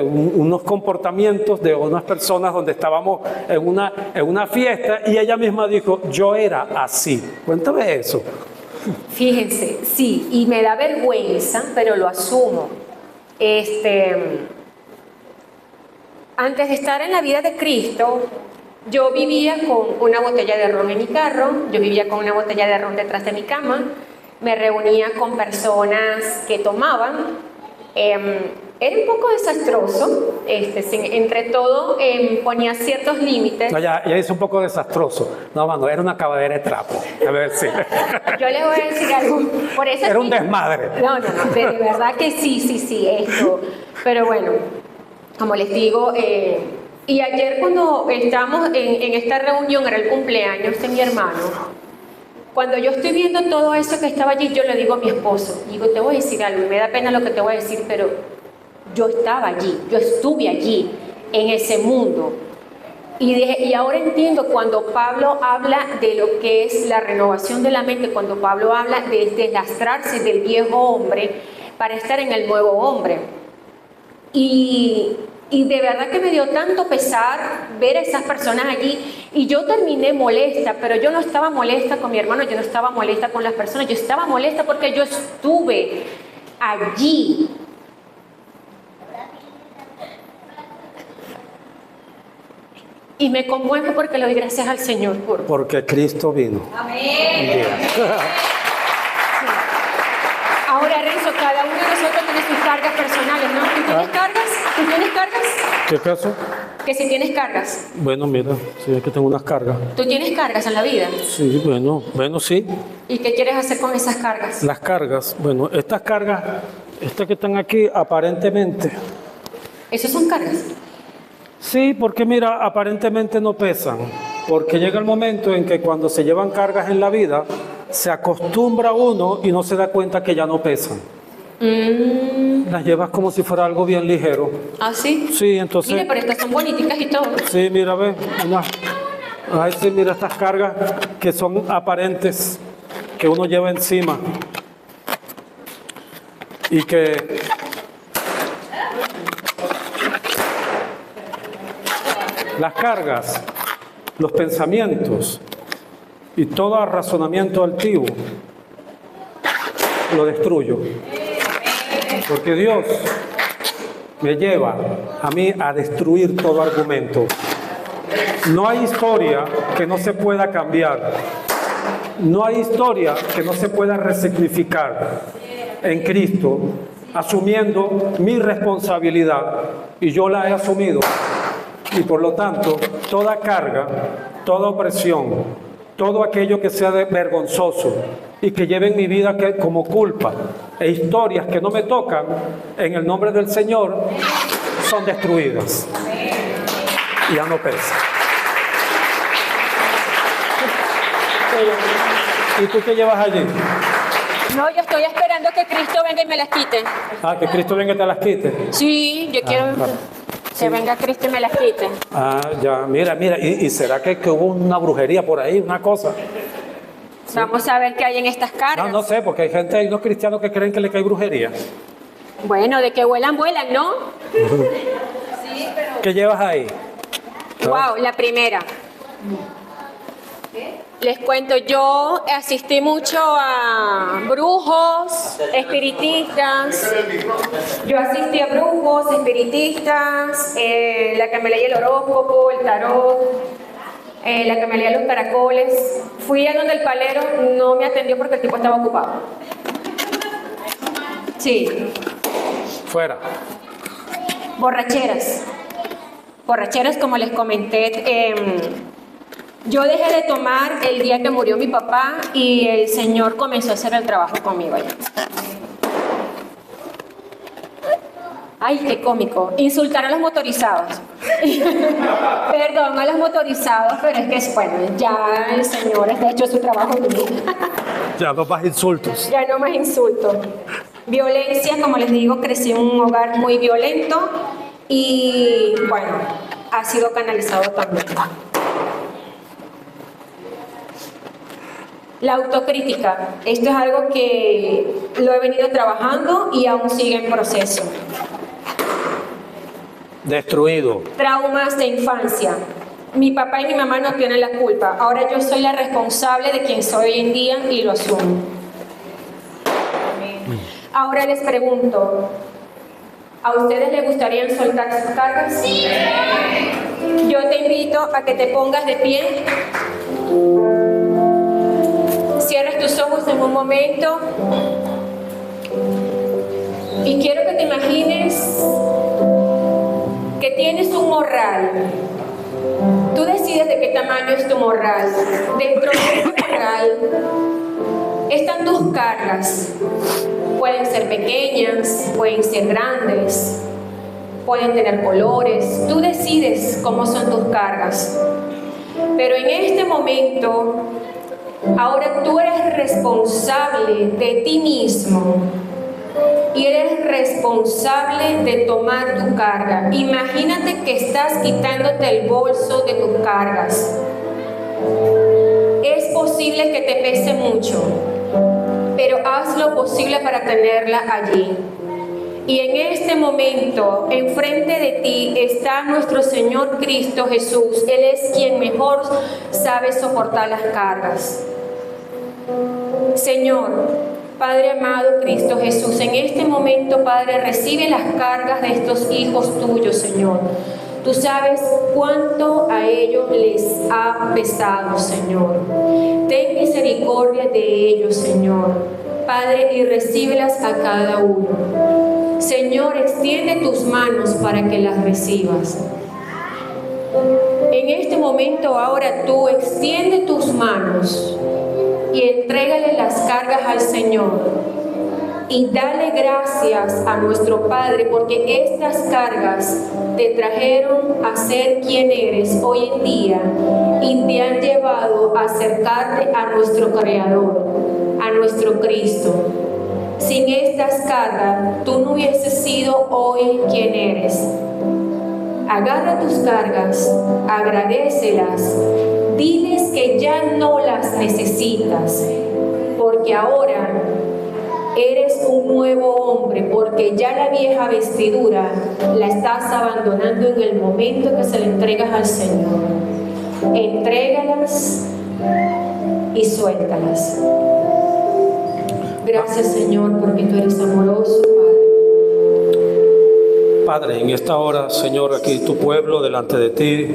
unos comportamientos de unas personas donde estábamos en una fiesta y ella misma dijo, yo era así. Cuéntame eso. Fíjense, sí, y me da vergüenza, pero lo asumo. Antes de estar en la vida de Cristo, yo vivía con una botella de ron en mi carro, yo vivía con una botella de ron detrás de mi cama, me reunía con personas que tomaban. Era un poco desastroso, entre todo ponía ciertos límites. No, ya hizo un poco desastroso. No, mano, era una acabadera de trapo. A ver, sí. Yo les voy a decir algo. Por eso era un desmadre. No, de verdad que sí, esto. Pero bueno, como les digo, y ayer cuando estábamos en esta reunión, era el cumpleaños de mi hermano. Cuando yo estoy viendo todo eso que estaba allí, yo le digo a mi esposo, digo, te voy a decir algo, y me da pena lo que te voy a decir, pero yo estaba allí, yo estuve allí, en ese mundo. Y dije, y ahora entiendo cuando Pablo habla de lo que es la renovación de la mente, cuando Pablo habla de deslastrarse del viejo hombre para estar en el nuevo hombre. Y de verdad que me dio tanto pesar ver a esas personas allí Y yo terminé molesta, pero yo no estaba molesta con mi hermano, yo no estaba molesta con las personas, yo estaba molesta porque yo estuve allí. Y me conmuevo porque le doy gracias al Señor Porque Cristo vino. Amén. Ahora, Renzo, cada uno de nosotros tiene sus cargas personales, ¿no? ¿Tú tienes cargas? ¿Tú tienes cargas? ¿Qué caso? Que si tienes cargas. Bueno, mira, sí, es que tengo unas cargas. ¿Tú tienes cargas en la vida? Sí, bueno, sí. ¿Y qué quieres hacer con esas cargas? Las cargas, bueno, estas cargas, estas que están aquí, aparentemente. ¿Esas son cargas? Sí, porque mira, aparentemente no pesan. Porque llega el momento en que cuando se llevan cargas en la vida, se acostumbra uno y no se da cuenta que ya no pesan. Las llevas como si fuera algo bien ligero. ¿Ah, sí? Sí, entonces... Mire, pero estas son bonitas y todo. Sí, mira, ve, ay, sí, mira estas cargas que son aparentes, que uno lleva encima. Y que... Las cargas, los pensamientos y todo razonamiento altivo lo destruyo. Porque Dios me lleva a mí a destruir todo argumento. No hay historia que no se pueda cambiar. No hay historia que no se pueda resignificar en Cristo, asumiendo mi responsabilidad. Y yo la he asumido. Y por lo tanto, toda carga, toda opresión, todo aquello que sea vergonzoso y que lleve en mi vida como culpa e historias que no me tocan, en el nombre del Señor, son destruidas. Y ya no pesa. ¿Y tú qué llevas allí? No, yo estoy esperando que Cristo venga y me las quite. Ah, que Cristo venga y te las quite. Sí, yo quiero que venga Cristo y me las quite. Ah, ya, mira, ¿y será que hubo una brujería por ahí, una cosa? Sí. Vamos a ver qué hay en estas cargas. No sé, porque hay unos cristianos que creen que le cae brujería. Bueno, de que vuelan, vuelan, ¿no? Sí, pero... ¿Qué llevas ahí? Wow, la primera. Les cuento, yo asistí mucho a brujos, espiritistas. Yo asistí a brujos, espiritistas, la que me leía el horóscopo, el tarot, la que me leía los caracoles. Fui a donde el palero no me atendió porque el tipo estaba ocupado. Sí. Fuera. Borracheras. Borracheras, como les comenté. Yo dejé de tomar el día que murió mi papá y el Señor comenzó a hacer el trabajo conmigo allá. Ay, qué cómico. Insultar a los motorizados. Perdón a los motorizados, pero es que es bueno, ya el Señor ha hecho su trabajo en mí. Ya no más insultos. Ya no más insultos. Violencia, como les digo, crecí en un hogar muy violento y bueno, ha sido canalizado también. La autocrítica, esto es algo que lo he venido trabajando y aún sigue en proceso. Destruido. Traumas de infancia. Mi papá y mi mamá no tienen la culpa. Ahora yo soy la responsable de quien soy hoy en día y lo asumo. Ahora les pregunto, ¿a ustedes les gustaría soltar sus cargas? Sí. Yo te invito a que te pongas de pie. Cierres tus ojos en un momento y quiero que te imagines que tienes un morral. Tú decides de qué tamaño es tu morral. Dentro de ese morral están tus cargas. Pueden ser pequeñas, pueden ser grandes, pueden tener colores. Tú decides cómo son tus cargas. Pero en este momento, ahora tú eres responsable de ti mismo y eres responsable de tomar tu carga. Imagínate que estás quitándote el bolso de tus cargas. Es posible que te pese mucho, pero haz lo posible para tenerla allí. Y en este momento, enfrente de ti está nuestro Señor Cristo Jesús. Él es quien mejor sabe soportar las cargas. Señor, Padre amado Cristo Jesús, en este momento, Padre, recibe las cargas de estos hijos tuyos, Señor. Tú sabes cuánto a ellos les ha pesado, Señor. Ten misericordia de ellos, Señor, Padre, y recíbelas a cada uno. Señor, extiende tus manos para que las recibas. En este momento ahora tú extiende tus manos y entrégale las cargas al Señor. Y dale gracias a nuestro Padre porque estas cargas te trajeron a ser quien eres hoy en día y te han llevado a acercarte a nuestro Creador, a nuestro Cristo. Sin estas cargas, tú no hubieses sido hoy quien eres. Agarra tus cargas, agradécelas, diles que ya no las necesitas, porque ahora eres un nuevo hombre, porque ya la vieja vestidura la estás abandonando en el momento que se la entregas al Señor. Entrégalas y suéltalas. Gracias, Señor, porque tú eres amoroso, Padre. Padre, en esta hora, Señor, aquí tu pueblo delante de ti.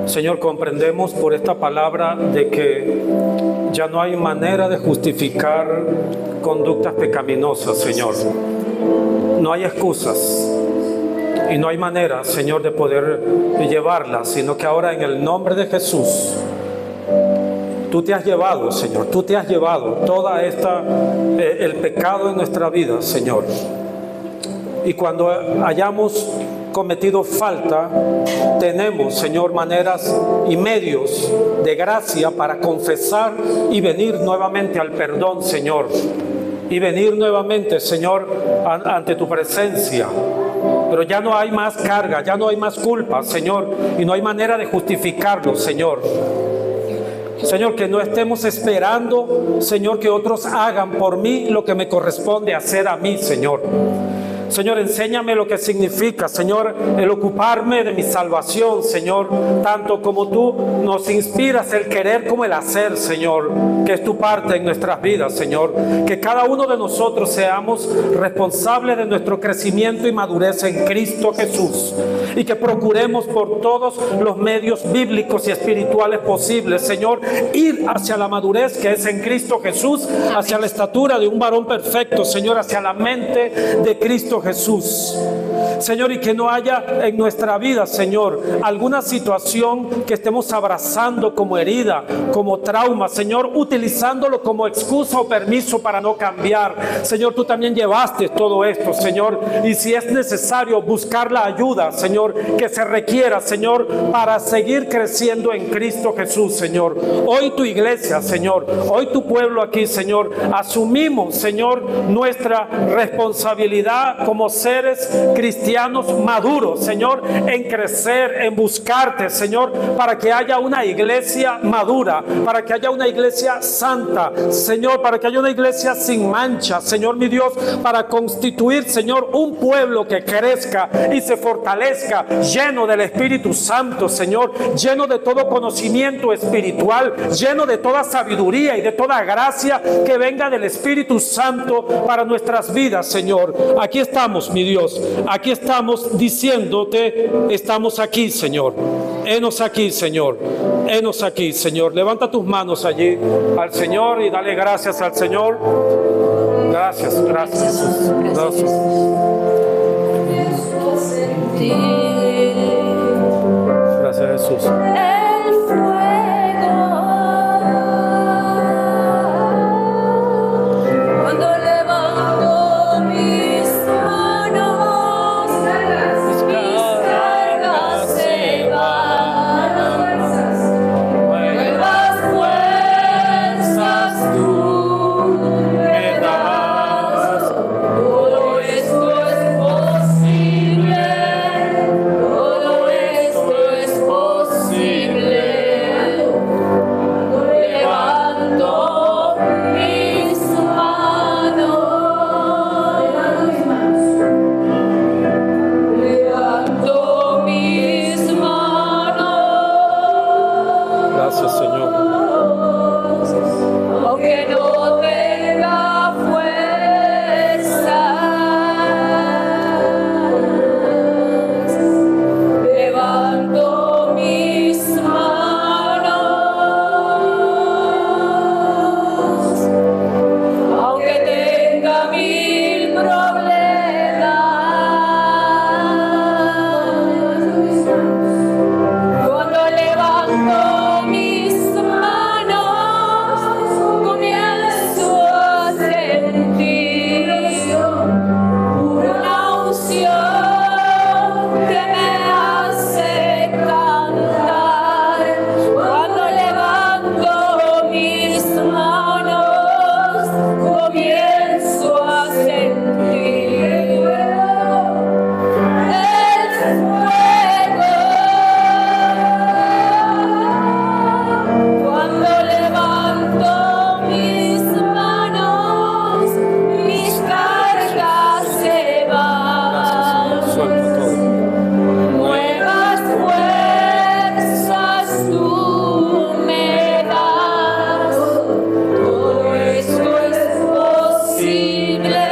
Señor, comprendemos por esta palabra de que ya no hay manera de justificar conductas pecaminosas, Señor. No hay excusas y no hay manera, Señor, de poder llevarlas, sino que ahora en el nombre de Jesús, tú te has llevado, Señor, tú te has llevado toda el pecado en nuestra vida, Señor. Y cuando hayamos cometido falta, tenemos, Señor, maneras y medios de gracia para confesar y venir nuevamente al perdón, Señor. Y venir nuevamente, Señor, ante tu presencia. Pero ya no hay más carga, ya no hay más culpa, Señor, y no hay manera de justificarlo, Señor. Señor, que no estemos esperando, Señor, que otros hagan por mí lo que me corresponde hacer a mí, Señor. Señor, enséñame lo que significa, Señor, el ocuparme de mi salvación, Señor, tanto como tú nos inspiras el querer como el hacer, Señor, que es tu parte en nuestras vidas, Señor. Que cada uno de nosotros seamos responsables de nuestro crecimiento y madurez en Cristo Jesús, y que procuremos por todos los medios bíblicos y espirituales posibles, Señor, ir hacia la madurez que es en Cristo Jesús, hacia la estatura de un varón perfecto, Señor, hacia la mente de Cristo Jesús, Señor, y que no haya en nuestra vida, Señor, alguna situación que estemos abrazando como herida, como trauma, Señor, utilizándolo como excusa o permiso para no cambiar. Señor, tú también llevaste todo esto, Señor, y si es necesario buscar la ayuda, Señor, que se requiera, Señor, para seguir creciendo en Cristo Jesús, Señor. Hoy tu iglesia, Señor, hoy tu pueblo aquí, Señor, asumimos, Señor, nuestra responsabilidad como seres cristianos maduros, Señor, en crecer, en buscarte, Señor, para que haya una iglesia madura, para que haya una iglesia santa, Señor, para que haya una iglesia sin mancha, Señor mi Dios, para constituir, Señor, un pueblo que crezca y se fortalezca, lleno del Espíritu Santo, Señor, lleno de todo conocimiento espiritual, lleno de toda sabiduría y de toda gracia que venga del Espíritu Santo para nuestras vidas, Señor. Aquí estamos, mi Dios, aquí estamos diciéndote, estamos aquí, Señor. Henos aquí, Señor. Henos aquí, Señor. Levanta tus manos allí al Señor y dale gracias al Señor. Gracias, gracias, Jesús. Gracias. Gracias, Jesús. Todo esto es posible. Gracias, Señor. Aunque no tenga fuerzas, levanto mis manos. Aunque tenga mil problemas, cuando levanto mis manos, comienzo a sentir una unción que me hace cantar. Cuando levanto mis manos, comienzo a sentir el fuego. Cuando levanto mis manos, mis cargas se van. Suelta todo. Nuevas fuerzas tú me das. Todo esto es posible.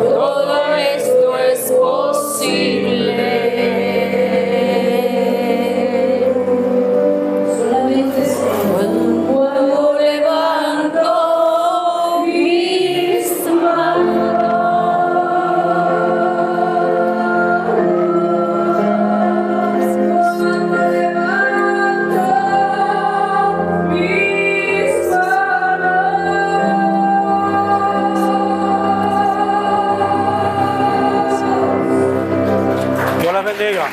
Todo esto es posible. Solamente cuando levanto mis manos, cuando levanto mis manos. Dios las bendiga.